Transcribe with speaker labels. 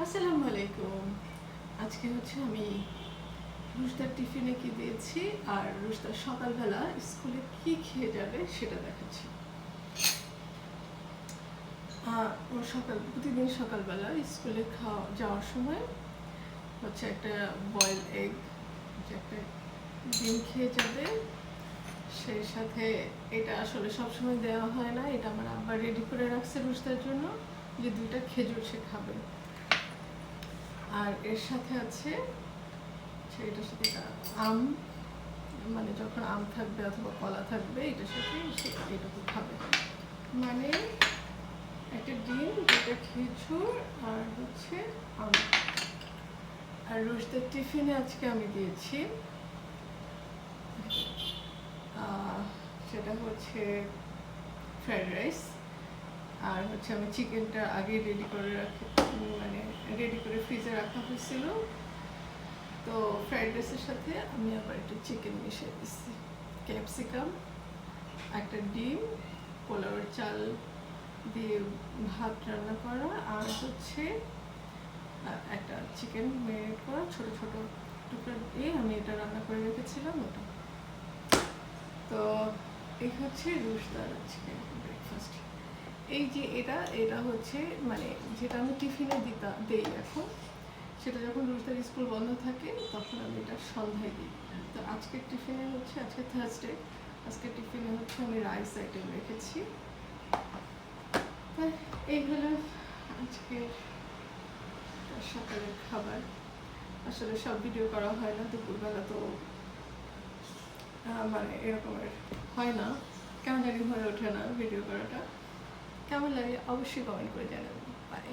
Speaker 1: আসসালামু আলাইকুম। আজকে হচ্ছে আমি রুশদার টিফিনে কি দিয়েছি আর রুশদার সকালবেলা স্কুলে কি খেয়ে যাবে সেটা দেখাচ্ছি। ওর প্রতিদিন সকালবেলা স্কুলে যাওয়ার সময় হচ্ছে একটা বয়েল এগ, একটা ডিম খেয়ে যাবে। সেই সাথে এটা আসলে সবসময় দেওয়া হয় না, এটা আমার আব্বা রেডি করে রাখছে রুশদার জন্য, যে 2টা খেজুর সে খাবে। আর এর সাথে আছে এটার সাথে আম, মানে যখন আম থাকবে অথবা কলা থাকবে এটার সাথে সে এটুকু খাবে। মানে একটা ডিম, 2টা খেজুর আর হচ্ছে আম। আর রোজদের টিফিনে আজকে আমি দিয়েছি সেটা হচ্ছে ফ্রাইড রাইস। আর হচ্ছে আমি চিকেনটা আগে রেডি করে ফ্রিজে রাখা হয়েছিল, তো ফ্রাইড রাইসের সাথে আমি আবার একটু চিকেন মিশিয়ে দিচ্ছি, ক্যাপসিকাম, একটা ডিম, পোলাওয়ের চাল দিয়ে ভাত রান্না করা, আর হচ্ছে একটা চিকেন ম্যারিনেট করা ছোট ছোট টুকরা দিয়ে আমি এটা রান্না করে রেখেছিলাম ওটা। তো এই হচ্ছে রুশদার আজকে ব্রেকফাস্ট। এই যে এটা হচ্ছে মানে যেটা আমি টিফিনে দেই এখন, সেটা যখন রুশদার স্কুল বন্ধ থাকে তখন আমি এটা সন্ধ্যায় দিই। তো আজকের টিফিনে হচ্ছে, আজকে থার্সডে, আজকের টিফিনে হচ্ছে আমি রাইস আইটেম রেখেছি। এই হলো আজকে সকালের খাবার। আসলে সব ভিডিও করা হয় না, দুপুরবেলা তো মানে এরকমের হয় না, কেমন জানি হয়ে ওঠে না ভিডিও করাটা। কেমন লাগে অবশ্যই কমেন্ট করে জানাবেন। বাই।